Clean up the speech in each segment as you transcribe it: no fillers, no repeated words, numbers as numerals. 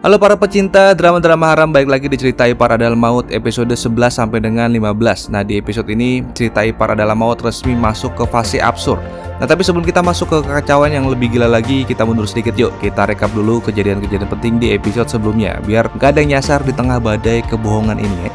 Halo para pecinta drama-drama haram, balik lagi di Cerita Ipar Adalah Maut episode 11 sampai dengan 15. Nah, di episode ini Cerita Ipar Adalah Maut resmi masuk ke fase absurd. Nah, tapi sebelum kita masuk ke kekacauan yang lebih gila lagi, kita mundur sedikit yuk. Kita rekap dulu kejadian-kejadian penting di episode sebelumnya, biar gak ada yang nyasar di tengah badai kebohongan ini ya.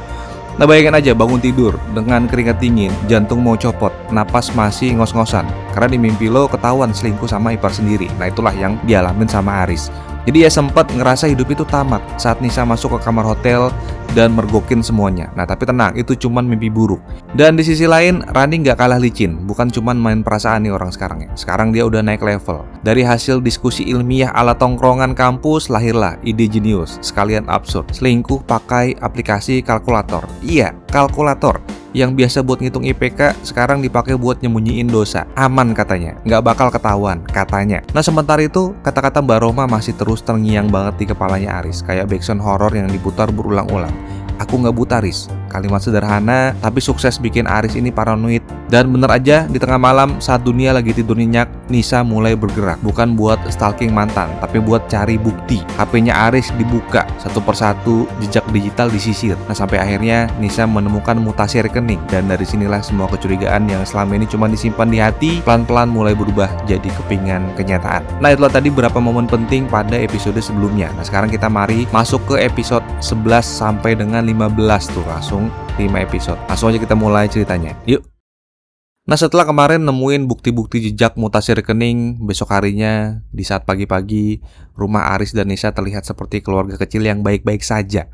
Nah, bayangin aja bangun tidur dengan keringat dingin, jantung mau copot, napas masih ngos-ngosan karena di mimpi lo ketahuan selingkuh sama ipar sendiri. Nah, itulah yang dialamin sama Aris. Jadi ya sempat ngerasa hidup itu tamat saat Nisa masuk ke kamar hotel dan mergokin semuanya. Nah, tapi tenang, itu cuman mimpi buruk. Dan di sisi lain, Rani nggak kalah licin. Bukan cuman main perasaan nih orang sekarang ya. Sekarang dia udah naik level. Dari hasil diskusi ilmiah ala tongkrongan kampus, lahirlah ide jenius sekalian absurd. Selingkuh pakai aplikasi kalkulator. Iya, kalkulator. Yang biasa buat ngitung IPK sekarang dipakai buat nyembunyiin dosa. Aman katanya, nggak bakal ketahuan katanya. Nah, sementara itu kata-kata Mbak Roma masih terus terngiang banget di kepalanya Aris, kayak backsound horor yang diputar berulang-ulang. Aku nggak buta, Aris. Kalimat sederhana tapi sukses bikin Aris ini paranoid. Dan bener aja, di tengah malam saat dunia lagi tidur nyenyak, Nisa mulai bergerak. Bukan buat stalking mantan, tapi buat cari bukti. HP-nya Aris dibuka satu persatu, jejak digital disisir. Nah, sampai akhirnya Nisa menemukan mutasi rekening. Dan dari sinilah semua kecurigaan yang selama ini cuma disimpan di hati pelan-pelan mulai berubah jadi kepingan kenyataan. Nah, itulah tadi beberapa momen penting pada episode sebelumnya. Nah, sekarang kita mari masuk ke episode 11 sampai dengan 15 tuh, langsung 5 episode. Langsung aja kita mulai ceritanya. Yuk. Nah, setelah kemarin nemuin bukti-bukti jejak mutasi rekening, besok harinya di saat pagi-pagi rumah Aris dan Nisa terlihat seperti keluarga kecil yang baik-baik saja.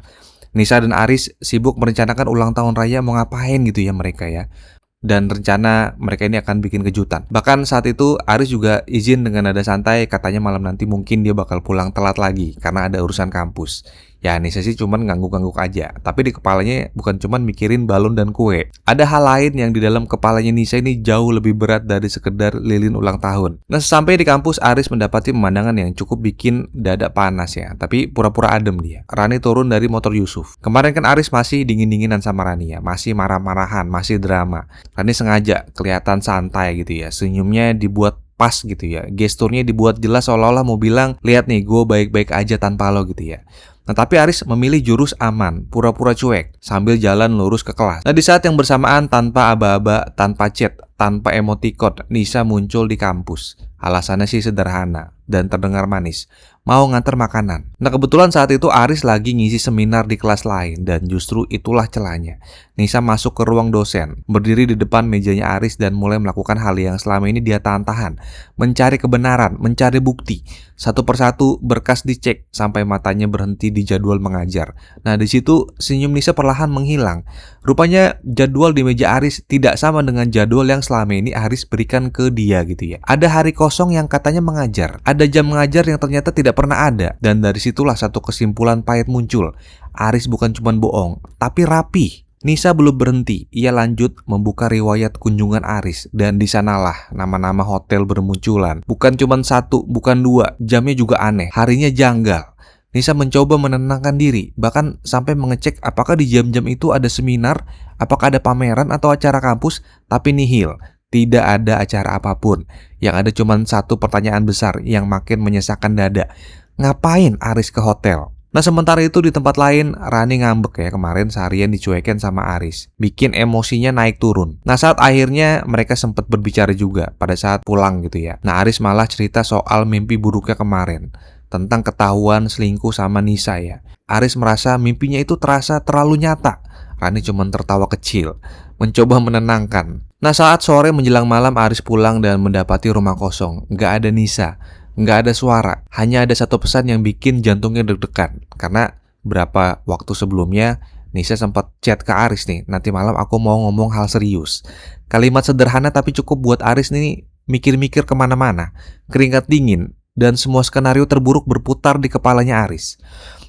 Nisa dan Aris sibuk merencanakan ulang tahun raya, mau ngapain gitu ya mereka ya. Dan rencana mereka ini akan bikin kejutan. Bahkan saat itu Aris juga izin dengan nada santai, katanya malam nanti mungkin dia bakal pulang telat lagi karena ada urusan kampus. Ya, Nisa sih cuman ngangguk-ngangguk aja, tapi di kepalanya bukan cuman mikirin balon dan kue. Ada hal lain yang di dalam kepalanya Nisa ini jauh lebih berat dari sekedar lilin ulang tahun. Nah, sampai di kampus Aris mendapati pemandangan yang cukup bikin dada panas ya, tapi pura-pura adem dia. Rani turun dari motor Yusuf. Kemarin kan Aris masih dingin-dinginan sama Rani ya, masih marah-marahan, masih drama. Rani sengaja kelihatan santai gitu ya, senyumnya dibuat pas gitu ya, gesturnya dibuat jelas seolah-olah mau bilang, lihat nih gue baik-baik aja tanpa lo gitu ya. Nah, tapi Aris memilih jurus aman, pura-pura cuek, sambil jalan lurus ke kelas. Nah, di saat yang bersamaan tanpa aba-aba, tanpa chat, tanpa emoticon, Nisa muncul di kampus. Alasannya sih sederhana dan terdengar manis, mau nganter makanan. Nah, kebetulan saat itu Aris lagi ngisi seminar di kelas lain dan justru itulah celahnya. Nisa masuk ke ruang dosen, berdiri di depan mejanya Aris dan mulai melakukan hal yang selama ini dia tahan-tahan. Mencari kebenaran, mencari bukti. Satu persatu berkas dicek sampai matanya berhenti di jadwal mengajar. Nah, di situ senyum Nisa perlahan menghilang. Rupanya jadwal di meja Aris tidak sama dengan jadwal yang selama ini Aris berikan ke dia gitu ya. Ada hari kosong yang katanya mengajar. Ada jam mengajar yang ternyata tidak pernah ada. Dan dari situlah satu kesimpulan pahit muncul. Aris bukan cuma bohong, tapi rapi. Nisa belum berhenti, ia lanjut membuka riwayat kunjungan Aris. Dan di sanalah nama-nama hotel bermunculan. Bukan cuma satu, bukan dua, jamnya juga aneh, harinya janggal. Nisa mencoba menenangkan diri, bahkan sampai mengecek apakah di jam-jam itu ada seminar, apakah ada pameran atau acara kampus, tapi nihil. Tidak ada acara apapun. Yang ada cuma satu pertanyaan besar yang makin menyesakkan dada. Ngapain Aris ke hotel? Nah, sementara itu di tempat lain, Rani ngambek ya, kemarin seharian dicuekin sama Aris. Bikin emosinya naik turun. Nah, saat akhirnya mereka sempat berbicara juga pada saat pulang gitu ya. Nah, Aris malah cerita soal mimpi buruknya kemarin. Tentang ketahuan selingkuh sama Nisa ya. Aris merasa mimpinya itu terasa terlalu nyata. Rani cuma tertawa kecil, mencoba menenangkan. Nah, saat sore menjelang malam Aris pulang dan mendapati rumah kosong. Nggak ada Nisa. Nggak ada suara, hanya ada satu pesan yang bikin jantungnya deg-degan. Karena berapa waktu sebelumnya Nisa sempat chat ke Aris nih, nanti malam aku mau ngomong hal serius. Kalimat sederhana tapi cukup buat Aris nih mikir-mikir kemana-mana. Keringat dingin dan semua skenario terburuk berputar di kepalanya Aris.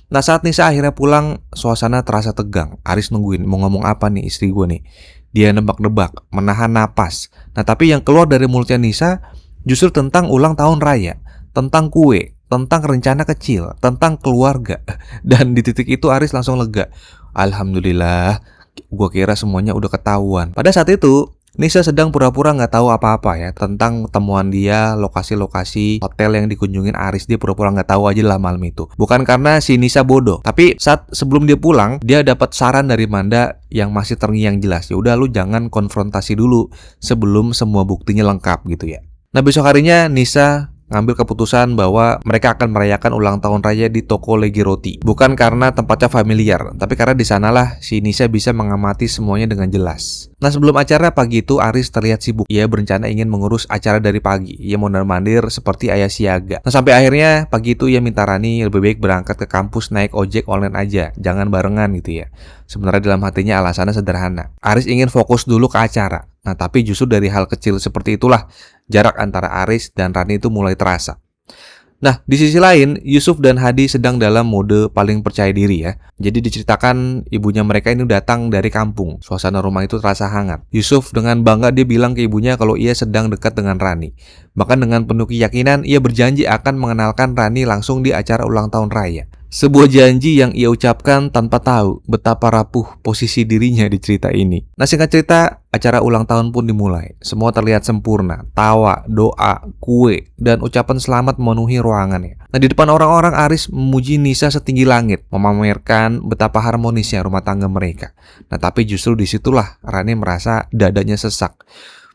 Nah, saat Nisa akhirnya pulang, suasana terasa tegang. Aris nungguin mau ngomong apa nih istri gue nih. Dia nebak-nebak, menahan napas. Nah, tapi yang keluar dari mulutnya Nisa justru tentang ulang tahun raya, tentang kue, tentang rencana kecil, tentang keluarga. Dan di titik itu Aris langsung lega. Alhamdulillah, gue kira semuanya udah ketahuan. Pada saat itu Nisa sedang pura-pura nggak tahu apa-apa ya tentang temuan dia, lokasi-lokasi hotel yang dikunjungin Aris. Dia pura-pura nggak tahu aja lah malam itu. Bukan karena si Nisa bodoh, tapi saat sebelum dia pulang, dia dapat saran dari Manda yang masih terngiang jelas. Ya udah, lu jangan konfrontasi dulu sebelum semua buktinya lengkap gitu ya. Nah, besok harinya Nisa ngambil keputusan bahwa mereka akan merayakan ulang tahun raya di toko Legi Roti. Bukan karena tempatnya familiar, tapi karena di sanalah si Nisa bisa mengamati semuanya dengan jelas. Nah, sebelum acara pagi itu, Aris terlihat sibuk. Ia berencana ingin mengurus acara dari pagi. Ia mondar-mandir seperti ayah siaga. Nah, sampai akhirnya pagi itu ia minta Rani lebih baik berangkat ke kampus naik ojek online aja, jangan barengan gitu ya. Sebenarnya dalam hatinya alasannya sederhana. Aris ingin fokus dulu ke acara. Nah, tapi justru dari hal kecil seperti itulah jarak antara Aris dan Rani itu mulai terasa. Nah, di sisi lain, Yusuf dan Hadi sedang dalam mode paling percaya diri ya. Jadi diceritakan ibunya mereka ini datang dari kampung. Suasana rumah itu terasa hangat. Yusuf dengan bangga dia bilang ke ibunya kalau ia sedang dekat dengan Rani. Bahkan dengan penuh keyakinan, ia berjanji akan mengenalkan Rani langsung di acara ulang tahun raya. Sebuah janji yang ia ucapkan tanpa tahu betapa rapuh posisi dirinya di cerita ini. Nah, singkat cerita, acara ulang tahun pun dimulai. Semua terlihat sempurna. Tawa, doa, kue, dan ucapan selamat memenuhi ruangannya. Nah, di depan orang-orang Aris memuji Nisa setinggi langit, memamerkan betapa harmonisnya rumah tangga mereka. Nah, tapi justru disitulah Rani merasa dadanya sesak.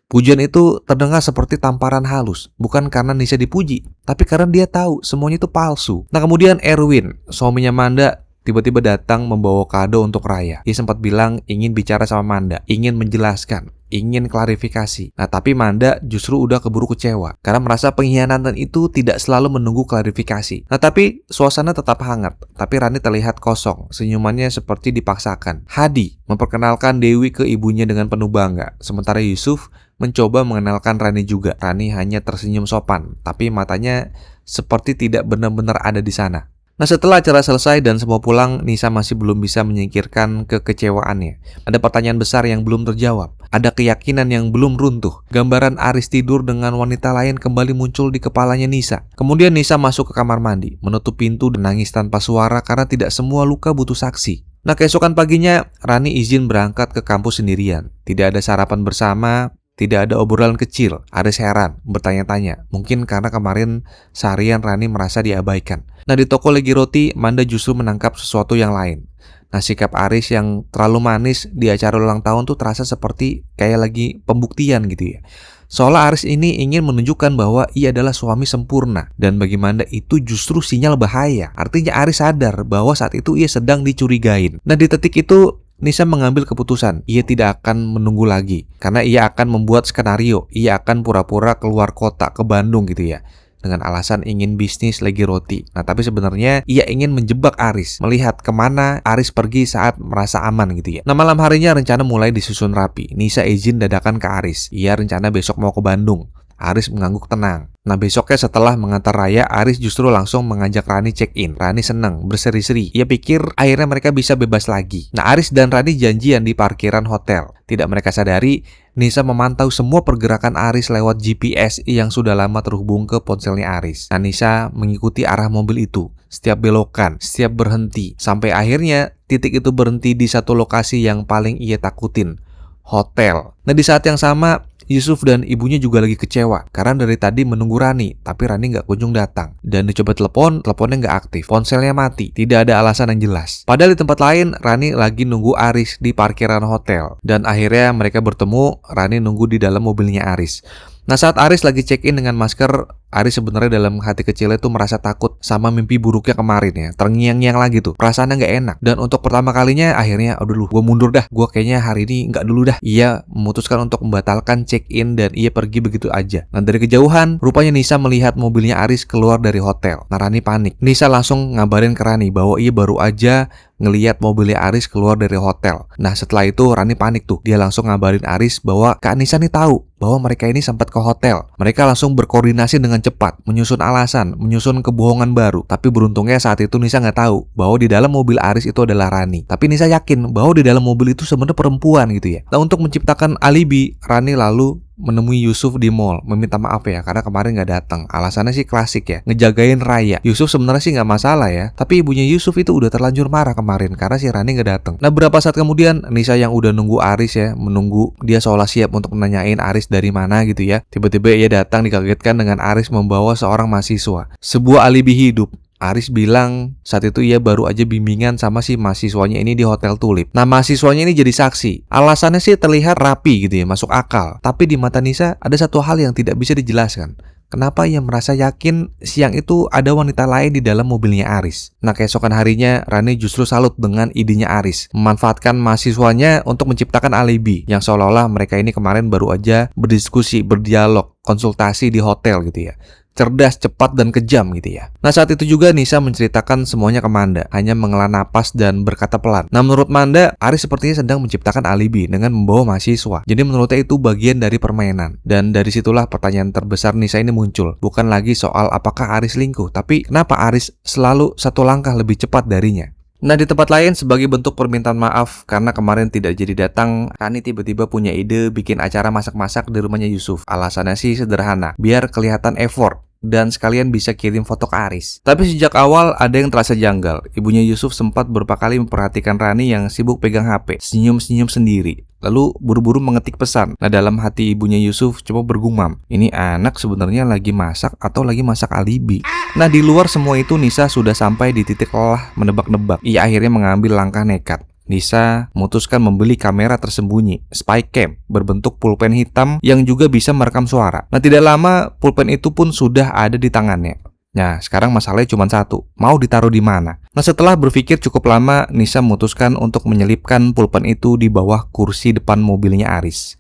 Pujian itu terdengar seperti tamparan halus, bukan karena Nisa dipuji, tapi karena dia tahu semuanya itu palsu. Nah, kemudian Erwin, suaminya Manda, tiba-tiba datang membawa kado untuk Raya. Dia sempat bilang ingin bicara sama Manda, ingin menjelaskan, ingin klarifikasi. Nah, tapi Manda justru udah keburu kecewa karena merasa pengkhianatan itu tidak selalu menunggu klarifikasi. Nah, tapi suasana tetap hangat, tapi Rani terlihat kosong, senyumannya seperti dipaksakan. Hadi memperkenalkan Dewi ke ibunya dengan penuh bangga, sementara Yusuf mencoba mengenalkan Rani juga. Rani hanya tersenyum sopan, tapi matanya seperti tidak benar-benar ada di sana. Nah, setelah acara selesai dan semua pulang, Nisa masih belum bisa menyingkirkan kekecewaannya. Ada pertanyaan besar yang belum terjawab. Ada keyakinan yang belum runtuh. Gambaran Aris tidur dengan wanita lain kembali muncul di kepalanya Nisa. Kemudian Nisa masuk ke kamar mandi, menutup pintu dan nangis tanpa suara karena tidak semua luka butuh saksi. Nah, keesokan paginya, Rani izin berangkat ke kampus sendirian. Tidak ada sarapan bersama, tidak ada obrolan kecil. Aris heran, bertanya-tanya. Mungkin karena kemarin seharian Rani merasa diabaikan. Nah, di toko Legi Roti, Manda justru menangkap sesuatu yang lain. Nah, sikap Aris yang terlalu manis di acara ulang tahun tuh terasa seperti kayak lagi pembuktian gitu ya. Seolah Aris ini ingin menunjukkan bahwa ia adalah suami sempurna. Dan bagi Manda itu justru sinyal bahaya. Artinya Aris sadar bahwa saat itu ia sedang dicurigain. Nah, di detik itu Nisa mengambil keputusan, ia tidak akan menunggu lagi. Karena ia akan membuat skenario, ia akan pura-pura keluar kota ke Bandung gitu ya. Dengan alasan ingin bisnis Legi Roti. Nah, tapi sebenarnya ia ingin menjebak Aris, melihat kemana Aris pergi saat merasa aman gitu ya. Nah, malam harinya rencana mulai disusun rapi. Nisa izin dadakan ke Aris. Ia rencana besok mau ke Bandung. Aris mengangguk tenang. Nah, besoknya setelah mengantar Raya, Aris justru langsung mengajak Rani check-in. Rani senang, berseri-seri. Ia pikir akhirnya mereka bisa bebas lagi. Nah, Aris dan Rani janjian di parkiran hotel. Tidak mereka sadari, Nisa memantau semua pergerakan Aris lewat GPS yang sudah lama terhubung ke ponselnya Aris. Nah, Nisa mengikuti arah mobil itu. Setiap belokan, setiap berhenti. Sampai akhirnya titik itu berhenti di satu lokasi yang paling ia takutin. Hotel. Nah, di saat yang sama, Yusuf dan ibunya juga lagi kecewa karena dari tadi menunggu Rani, tapi Rani nggak kunjung datang. Dan dicoba teleponnya nggak aktif, ponselnya mati, tidak ada alasan yang jelas. Padahal di tempat lain, Rani lagi nunggu Aris di parkiran hotel. Dan akhirnya mereka bertemu, Rani nunggu di dalam mobilnya Aris. Nah, saat Aris lagi check-in dengan masker, Aris sebenarnya dalam hati kecilnya tuh merasa takut sama mimpi buruknya kemarin ya. Terngiang-ngiang lagi tuh, perasaannya nggak enak. Dan untuk pertama kalinya akhirnya, aduh, gue mundur dah. Gue kayaknya hari ini nggak dulu dah. Ia memutuskan untuk membatalkan check-in dan ia pergi begitu aja. Nah, dari kejauhan, rupanya Nisa melihat mobilnya Aris keluar dari hotel. Nah, Rani panik. Nisa langsung ngabarin ke Rani bahwa ia baru aja ngelihat mobilnya Aris keluar dari hotel. Nah, setelah itu Rani panik tuh. Dia langsung ngabarin Aris bahwa Kak Nisa nih tahu bahwa mereka ini sempat ke hotel. Mereka langsung berkoordinasi dengan cepat, menyusun alasan, menyusun kebohongan baru. Tapi beruntungnya saat itu Nisa nggak tahu bahwa di dalam mobil Aris itu adalah Rani. Tapi Nisa yakin bahwa di dalam mobil itu sebenarnya perempuan gitu ya. Nah, untuk menciptakan alibi, Rani lalu menemui Yusuf di mall, meminta maaf ya karena kemarin nggak datang. Alasannya sih klasik ya, ngejagain Raya. Yusuf sebenarnya sih nggak masalah ya, tapi ibunya Yusuf itu udah terlanjur marah kemarin karena si Rani nggak datang. Nah beberapa saat kemudian Nisa yang udah nunggu Aris ya, menunggu dia seolah siap untuk menanyain Aris dari mana gitu ya. Tiba-tiba ia datang dikagetkan dengan Aris membawa seorang mahasiswa. Sebuah alibi hidup. Aris bilang saat itu ia baru aja bimbingan sama si mahasiswanya ini di Hotel Tulip. Nah mahasiswanya ini jadi saksi. Alasannya sih terlihat rapi gitu ya, masuk akal. Tapi di mata Nisa ada satu hal yang tidak bisa dijelaskan. Kenapa ia merasa yakin siang itu ada wanita lain di dalam mobilnya Aris. Nah keesokan harinya Rani justru salut dengan idenya Aris, memanfaatkan mahasiswanya untuk menciptakan alibi yang seolah-olah mereka ini kemarin baru aja berdiskusi, berdialog, konsultasi di hotel gitu ya. Cerdas, cepat, dan kejam gitu ya. Nah saat itu juga Nisa menceritakan semuanya ke Manda, hanya menghela napas dan berkata pelan. Nah menurut Manda, Aris sepertinya sedang menciptakan alibi dengan membawa mahasiswa. Jadi menurutnya itu bagian dari permainan. Dan dari situlah pertanyaan terbesar Nisa ini muncul. Bukan lagi soal apakah Aris selingkuh, tapi kenapa Aris selalu satu langkah lebih cepat darinya. Nah di tempat lain sebagai bentuk permintaan maaf karena kemarin tidak jadi datang, Rani tiba-tiba punya ide bikin acara masak-masak di rumahnya Yusuf. Alasannya sih sederhana, biar kelihatan effort dan sekalian bisa kirim foto ke Aris. Tapi sejak awal ada yang terasa janggal. Ibunya Yusuf sempat beberapa kali memperhatikan Rani yang sibuk pegang HP, senyum-senyum sendiri, lalu buru-buru mengetik pesan. Nah dalam hati ibunya Yusuf coba bergumam, ini anak sebenarnya lagi masak atau lagi masak alibi. Nah di luar semua itu Nisa sudah sampai di titik lelah menebak-nebak. Ia akhirnya mengambil langkah nekat. Nisa memutuskan membeli kamera tersembunyi, spy cam, berbentuk pulpen hitam yang juga bisa merekam suara. Nah tidak lama pulpen itu pun sudah ada di tangannya. Nah sekarang masalahnya cuma satu, mau ditaruh di mana? Nah setelah berpikir cukup lama, Nisa memutuskan untuk menyelipkan pulpen itu di bawah kursi depan mobilnya Aris.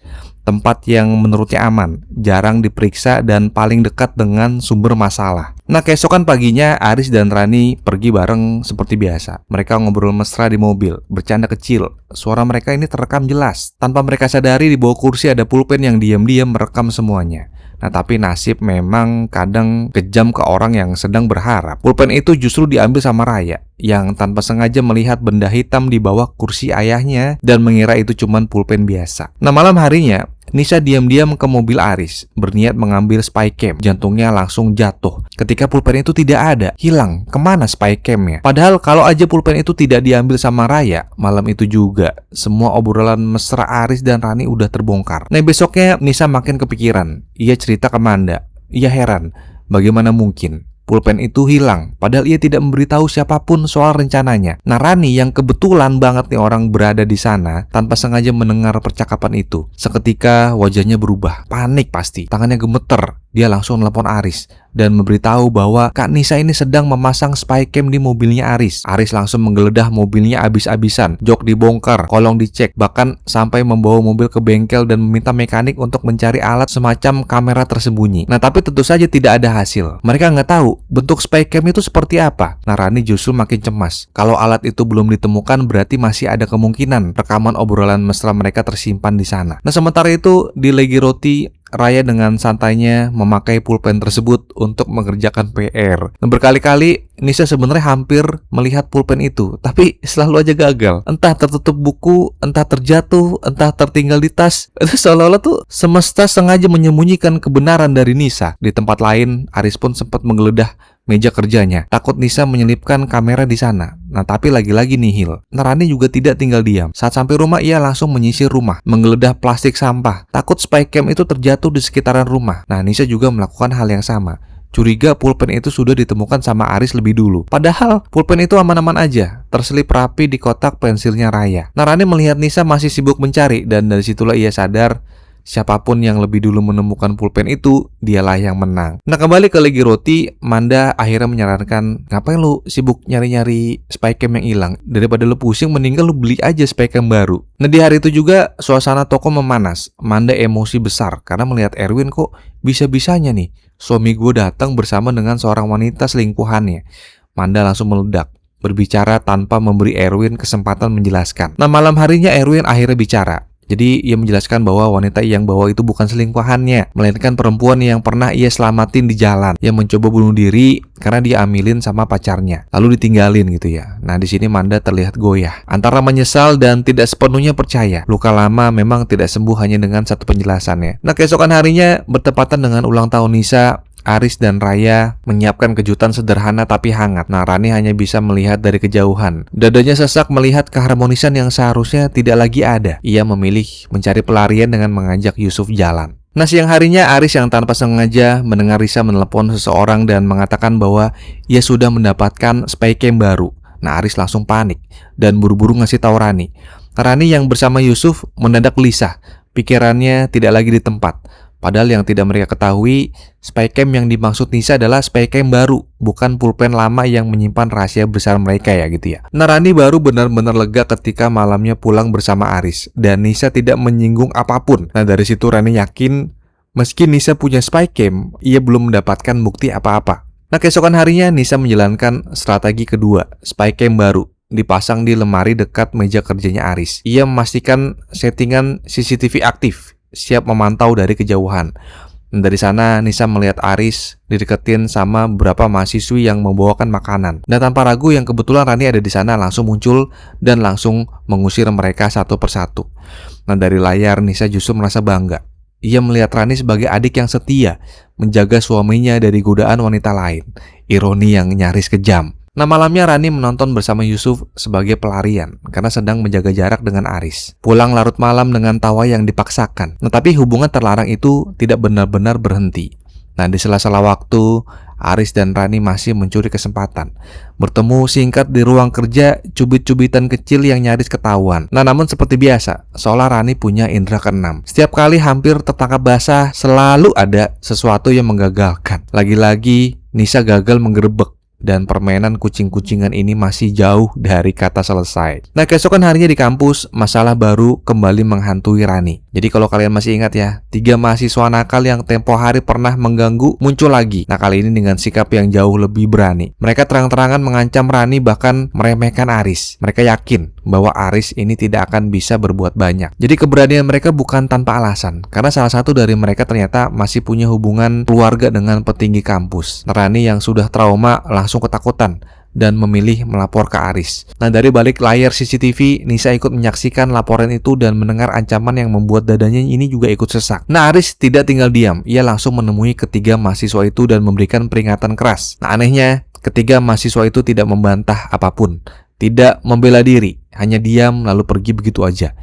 Tempat yang menurutnya aman, jarang diperiksa dan paling dekat dengan sumber masalah. Nah keesokan paginya Aris dan Rani pergi bareng seperti biasa. Mereka ngobrol mesra di mobil, bercanda kecil. Suara mereka ini terekam jelas. Tanpa mereka sadari di bawah kursi ada pulpen yang diam-diam merekam semuanya. Nah tapi nasib memang kadang kejam ke orang yang sedang berharap. Pulpen itu justru diambil sama Raya yang tanpa sengaja melihat benda hitam di bawah kursi ayahnya dan mengira itu cuma pulpen biasa. Nah malam harinya Nisa diam-diam ke mobil Aris, berniat mengambil spy cam. Jantungnya langsung jatuh ketika pulpen itu tidak ada. Hilang, kemana spy camnya? Padahal kalau aja pulpen itu tidak diambil sama Raya, malam itu juga semua obrolan mesra Aris dan Rani udah terbongkar. Nah besoknya Nisa makin kepikiran. Ia cerita ke Manda. Ia heran, bagaimana mungkin pulpen itu hilang, padahal ia tidak memberitahu siapapun soal rencananya. Nah Rani yang kebetulan banget nih orang berada di sana, tanpa sengaja mendengar percakapan itu. Seketika wajahnya berubah, panik pasti, tangannya gemeter. Dia langsung telepon Aris dan memberitahu bahwa Kak Nisa ini sedang memasang spy cam di mobilnya Aris. Aris langsung menggeledah mobilnya abis-abisan, jok dibongkar, kolong dicek, bahkan sampai membawa mobil ke bengkel dan meminta mekanik untuk mencari alat semacam kamera tersembunyi. Nah tapi tentu saja tidak ada hasil. Mereka nggak tahu bentuk spy cam itu seperti apa. Nah Rani justru makin cemas. Kalau alat itu belum ditemukan berarti masih ada kemungkinan rekaman obrolan mesra mereka tersimpan di sana. Nah sementara itu di Legi Roti, Raya dengan santainya memakai pulpen tersebut untuk mengerjakan PR. Nah, berkali-kali Nisa sebenarnya hampir melihat pulpen itu, tapi selalu aja gagal. Entah tertutup buku, entah terjatuh, entah tertinggal di tas. Itu seolah-olah tuh semesta sengaja menyembunyikan kebenaran dari Nisa. Di tempat lain, Aris pun sempat menggeledah meja kerjanya, takut Nisa menyelipkan kamera di sana. Nah tapi lagi-lagi nihil. Rani juga tidak tinggal diam. Saat sampai rumah ia langsung menyisir rumah, menggeledah plastik sampah. Takut spy cam itu terjatuh di sekitaran rumah. Nah Nisa juga melakukan hal yang sama. Curiga pulpen itu sudah ditemukan sama Aris lebih dulu. Padahal pulpen itu aman-aman aja, terselip rapi di kotak pensilnya Raya. Nah Rani melihat Nisa masih sibuk mencari dan dari situlah ia sadar siapapun yang lebih dulu menemukan pulpen itu, dialah yang menang. Nah kembali ke Legi Roti, Manda akhirnya menyarankan, ngapain lu sibuk nyari-nyari spy cam yang hilang? Daripada lu pusing, mendingan lu beli aja spy cam baru. Nah di hari itu juga suasana toko memanas. Manda emosi besar karena melihat Erwin kok bisa-bisanya nih suami gue datang bersama dengan seorang wanita selingkuhannya. Manda langsung meledak, berbicara tanpa memberi Erwin kesempatan menjelaskan. Nah malam harinya Erwin akhirnya bicara. Jadi ia menjelaskan bahwa wanita yang bawa itu bukan selingkuhannya, melainkan perempuan yang pernah ia selamatin di jalan, yang mencoba bunuh diri karena diambilin sama pacarnya, lalu ditinggalin gitu ya. Nah di sini Manda terlihat goyah, antara menyesal dan tidak sepenuhnya percaya. Luka lama memang tidak sembuh hanya dengan satu penjelasannya. Nah keesokan harinya bertepatan dengan ulang tahun Nisa, Aris dan Raya menyiapkan kejutan sederhana tapi hangat. Nah, Rani hanya bisa melihat dari kejauhan. Dadanya sesak melihat keharmonisan yang seharusnya tidak lagi ada. Ia memilih mencari pelarian dengan mengajak Yusuf jalan. Nah, siang harinya Aris yang tanpa sengaja mendengar Risa menelepon seseorang dan mengatakan bahwa ia sudah mendapatkan spy cam baru. Nah, Aris langsung panik dan buru-buru ngasih tahu Rani. Rani yang bersama Yusuf mendadak gelisah. Pikirannya tidak lagi di tempat. Padahal yang tidak mereka ketahui, spycam yang dimaksud Nisa adalah spycam baru, bukan pulpen lama yang menyimpan rahasia besar mereka ya gitu ya. Narani baru benar-benar lega ketika malamnya pulang bersama Aris, dan Nisa tidak menyinggung apapun. Nah dari situ Rani yakin, meski Nisa punya spycam, ia belum mendapatkan bukti apa-apa. Nah keesokan harinya Nisa menjalankan strategi kedua, spycam baru dipasang di lemari dekat meja kerjanya Aris. Ia memastikan settingan CCTV aktif, siap memantau dari kejauhan. Dari sana Nisa melihat Aris dideketin sama beberapa mahasiswi yang membawakan makanan. Dan tanpa ragu yang kebetulan Rani ada di sana langsung muncul dan langsung mengusir mereka satu persatu. Nah dari layar Nisa justru merasa bangga. Ia melihat Rani sebagai adik yang setia, menjaga suaminya dari godaan wanita lain. Ironi yang nyaris kejam. Nah malamnya Rani menonton bersama Yusuf sebagai pelarian karena sedang menjaga jarak dengan Aris. Pulang larut malam dengan tawa yang dipaksakan. Nah tapi hubungan terlarang itu tidak benar-benar berhenti. Nah di sela-sela waktu, Aris dan Rani masih mencuri kesempatan. Bertemu singkat di ruang kerja, cubit-cubitan kecil yang nyaris ketahuan. Nah namun seperti biasa, seolah Rani punya indera keenam. Setiap kali hampir tertangkap basah, selalu ada sesuatu yang menggagalkan. Lagi-lagi Nisa gagal menggerebek. Dan permainan kucing-kucingan ini masih jauh dari kata selesai. Nah keesokan harinya di kampus, masalah baru kembali menghantui Rani. Jadi kalau kalian masih ingat ya, 3 mahasiswa nakal yang tempo hari pernah mengganggu muncul lagi. Nah kali ini dengan sikap yang jauh lebih berani. Mereka terang-terangan mengancam Rani, bahkan meremehkan Aris. Mereka yakin bahwa Aris ini tidak akan bisa berbuat banyak. Jadi keberanian mereka bukan tanpa alasan, karena salah satu dari mereka ternyata masih punya hubungan keluarga dengan petinggi kampus. Rani yang sudah trauma langsung ketakutan dan memilih melapor ke Aris. Nah dari balik layar CCTV, Nisa ikut menyaksikan laporan itu dan mendengar ancaman yang membuat dadanya ini juga ikut sesak. Nah Aris tidak tinggal diam, ia langsung menemui ketiga mahasiswa itu dan memberikan peringatan keras. Nah anehnya, ketiga mahasiswa itu tidak membantah apapun, tidak membela diri, hanya diam lalu pergi begitu aja.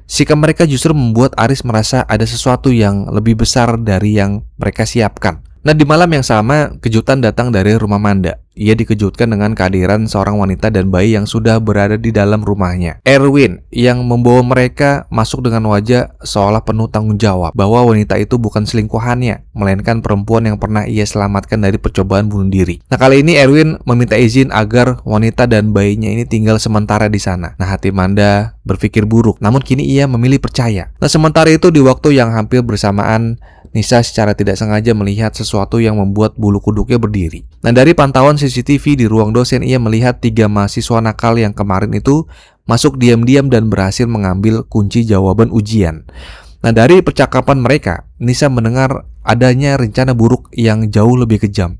Sikap mereka justru membuat Aris merasa ada sesuatu yang lebih besar dari yang mereka siapkan. Nah di malam yang sama, kejutan datang dari rumah Manda. Ia dikejutkan dengan kehadiran seorang wanita dan bayi yang sudah berada di dalam rumahnya. Erwin yang membawa mereka masuk dengan wajah seolah penuh tanggung jawab bahwa wanita itu bukan selingkuhannya, melainkan perempuan yang pernah ia selamatkan dari percobaan bunuh diri. Nah kali ini Erwin meminta izin agar wanita dan bayinya ini tinggal sementara di sana. Nah hati Manda berpikir buruk, namun kini ia memilih percaya. Nah sementara itu di waktu yang hampir bersamaan, Nisa secara tidak sengaja melihat sesuatu yang membuat bulu kuduknya berdiri. Nah dari pantauan CCTV di ruang dosen, ia melihat 3 mahasiswa nakal yang kemarin itu masuk diam-diam dan berhasil mengambil kunci jawaban ujian. Nah dari percakapan mereka, Nisa mendengar adanya rencana buruk yang jauh lebih kejam.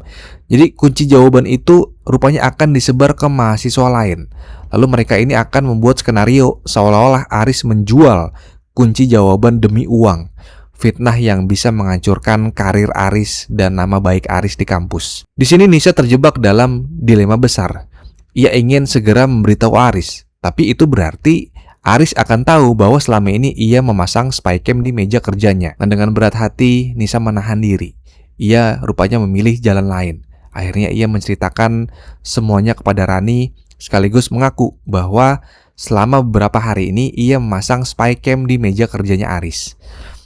Jadi kunci jawaban itu rupanya akan disebar ke mahasiswa lain. Lalu mereka ini akan membuat skenario seolah-olah Aris menjual kunci jawaban demi uang. Fitnah yang bisa menghancurkan karir Aris dan nama baik Aris di kampus. Di sini Nisa terjebak dalam dilema besar. Ia ingin segera memberitahu Aris, tapi itu berarti Aris akan tahu bahwa selama ini ia memasang spycam di meja kerjanya. Dan dengan berat hati, Nisa menahan diri. Ia rupanya memilih jalan lain. Akhirnya ia menceritakan semuanya kepada Rani, sekaligus mengaku bahwa selama beberapa hari ini ia memasang spycam di meja kerjanya Aris.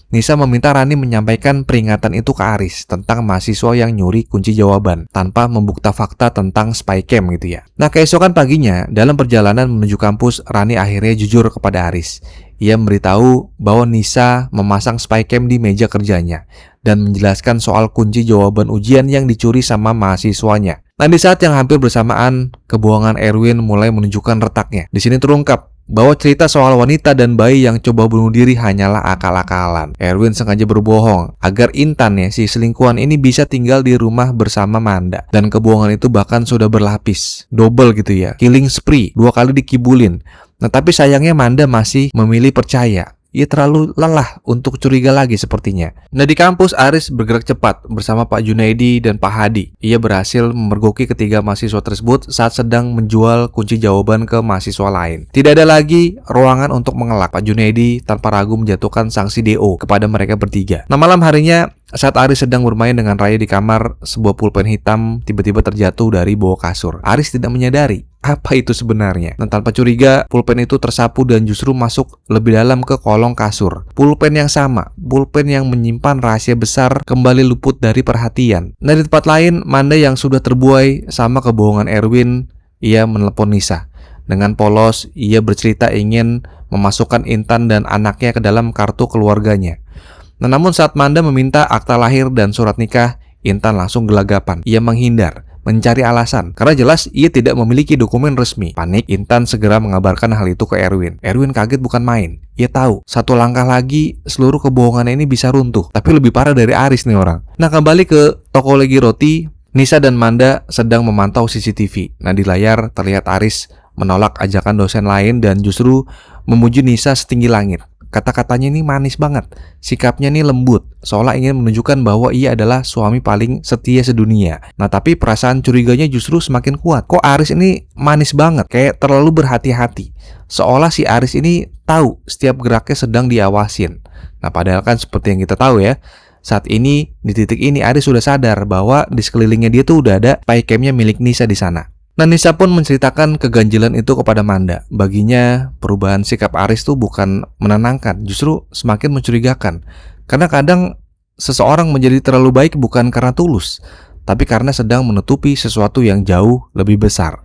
Nisa meminta Rani menyampaikan peringatan itu ke Aris tentang mahasiswa yang nyuri kunci jawaban tanpa membukta fakta tentang spycam gitu ya. Nah keesokan paginya, dalam perjalanan menuju kampus, Rani akhirnya jujur kepada Aris. Ia memberitahu bahwa Nisa memasang spycam di meja kerjanya dan menjelaskan soal kunci jawaban ujian yang dicuri sama mahasiswanya. Nah di saat yang hampir bersamaan, kebohongan Erwin mulai menunjukkan retaknya. Di sini terungkap bahwa cerita soal wanita dan bayi yang coba bunuh diri hanyalah akal-akalan. Erwin sengaja berbohong agar Intan si selingkuhan ini bisa tinggal di rumah bersama Manda. Dan kebohongan itu bahkan sudah berlapis, double gitu ya, killing spree, 2 kali dikibulin. Nah tapi sayangnya Manda masih memilih percaya. Ia terlalu lelah untuk curiga lagi sepertinya. Nah di kampus Aris bergerak cepat bersama Pak Junaidi dan Pak Hadi. Ia berhasil memergoki ketiga mahasiswa tersebut saat sedang menjual kunci jawaban ke mahasiswa lain. Tidak ada lagi ruangan untuk mengelak. Pak Junaidi tanpa ragu menjatuhkan sanksi DO kepada mereka bertiga. Nah malam harinya saat Aris sedang bermain dengan Raya di kamar, sebuah pulpen hitam tiba-tiba terjatuh dari bawah kasur. Aris tidak menyadari apa itu sebenarnya. Dan tanpa curiga, pulpen itu tersapu dan justru masuk lebih dalam ke kolong kasur. Pulpen yang sama, pulpen yang menyimpan rahasia besar kembali luput dari perhatian. Nah di tempat lain, Manda yang sudah terbuai sama kebohongan Erwin, ia menelepon Nisa. Dengan polos, ia bercerita ingin memasukkan Intan dan anaknya ke dalam kartu keluarganya. Nah, namun saat Manda meminta akta lahir dan surat nikah, Intan langsung gelagapan. Ia menghindar, mencari alasan, karena jelas ia tidak memiliki dokumen resmi. Panik, Intan segera mengabarkan hal itu ke Erwin. Erwin kaget bukan main. Ia tahu, satu langkah lagi seluruh kebohongan ini bisa runtuh. Tapi lebih parah dari Aris nih orang. Nah, kembali ke toko Legi Roti, Nisa dan Manda sedang memantau CCTV. Nah, di layar terlihat Aris menolak ajakan dosen lain dan justru memuji Nisa setinggi langit. Kata-katanya ini manis banget, sikapnya ini lembut, seolah ingin menunjukkan bahwa ia adalah suami paling setia sedunia. Nah tapi perasaan curiganya justru semakin kuat. Kok Aris ini manis banget, kayak terlalu berhati-hati. Seolah si Aris ini tahu setiap geraknya sedang diawasin. Nah padahal kan seperti yang kita tahu ya, saat ini di titik ini Aris sudah sadar bahwa di sekelilingnya dia tuh udah ada spycamnya milik Nisa di sana. Nah Nisa pun menceritakan keganjilan itu kepada Manda. Baginya perubahan sikap Aris tuh bukan menenangkan, justru semakin mencurigakan. Karena kadang seseorang menjadi terlalu baik bukan karena tulus, tapi karena sedang menutupi sesuatu yang jauh lebih besar.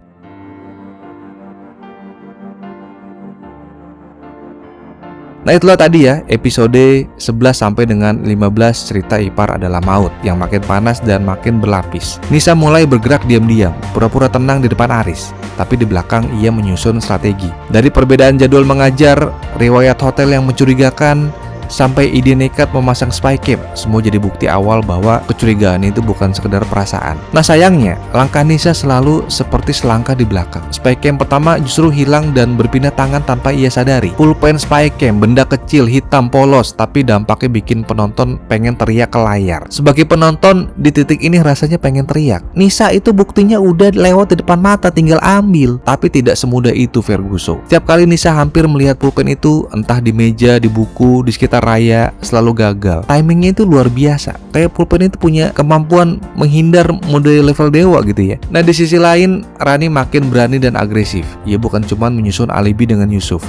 Nah itulah tadi ya episode 11 sampai dengan 15 cerita ipar adalah maut yang makin panas dan makin berlapis. Nisa mulai bergerak diam-diam, pura-pura tenang di depan Aris, tapi di belakang ia menyusun strategi. Dari perbedaan jadwal mengajar, riwayat hotel yang mencurigakan, sampai ide nekat memasang spycam, semua jadi bukti awal bahwa kecurigaan itu bukan sekedar perasaan. Nah sayangnya, langkah Nisa selalu seperti selangkah di belakang. Spycam pertama justru hilang dan berpindah tangan tanpa ia sadari. Pulpen spycam, benda kecil, hitam, polos, tapi dampaknya bikin penonton pengen teriak ke layar. Sebagai penonton, di titik ini rasanya pengen teriak. Nisa itu buktinya udah lewat di depan mata, tinggal ambil. Tapi tidak semudah itu Ferguson. Setiap kali Nisa hampir melihat pulpen itu, entah di meja, di buku, di sekitar Raya, selalu gagal. Timingnya itu luar biasa. Kayak pulpen itu punya kemampuan menghindar mode level dewa gitu ya. Nah di sisi lain, Rani makin berani dan agresif. Ia bukan cuma menyusun alibi dengan Yusuf,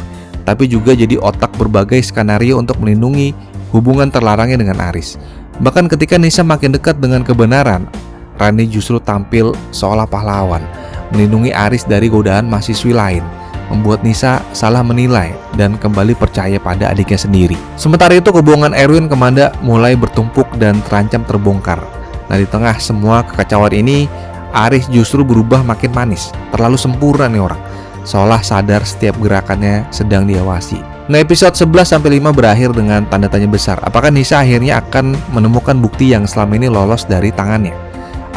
tapi juga jadi otak berbagai skenario untuk melindungi hubungan terlarangnya dengan Aris. Bahkan ketika Nisa makin dekat dengan kebenaran, Rani justru tampil seolah pahlawan, melindungi Aris dari godaan mahasiswi lain, membuat Nisa salah menilai dan kembali percaya pada adiknya sendiri. Sementara itu kebohongan Erwin ke Manda mulai bertumpuk dan terancam terbongkar. Nah di tengah semua kekacauan ini, Aris justru berubah makin manis. Terlalu sempurna nih orang, seolah sadar setiap gerakannya sedang diawasi. Nah episode 11-5 berakhir dengan tanda tanya besar. Apakah Nisa akhirnya akan menemukan bukti yang selama ini lolos dari tangannya?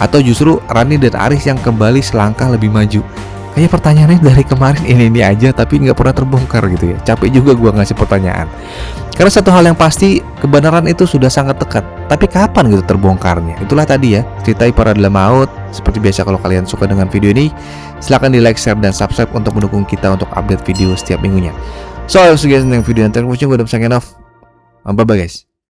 Atau justru Rani dan Aris yang kembali selangkah lebih maju? Kayaknya pertanyaannya dari kemarin ini aja tapi nggak pernah terbongkar gitu ya. Capek juga gua ngasih pertanyaan. Karena satu hal yang pasti, kebenaran itu sudah sangat dekat. Tapi kapan gitu terbongkarnya? Itulah tadi ya, cerita ipar adalah maut. Seperti biasa kalau kalian suka dengan video ini, silahkan di like, share, dan subscribe untuk mendukung kita untuk update video setiap minggunya. So, I'll see you guys in the video and thank you for watching. Gue udah signing off. Bye bye guys.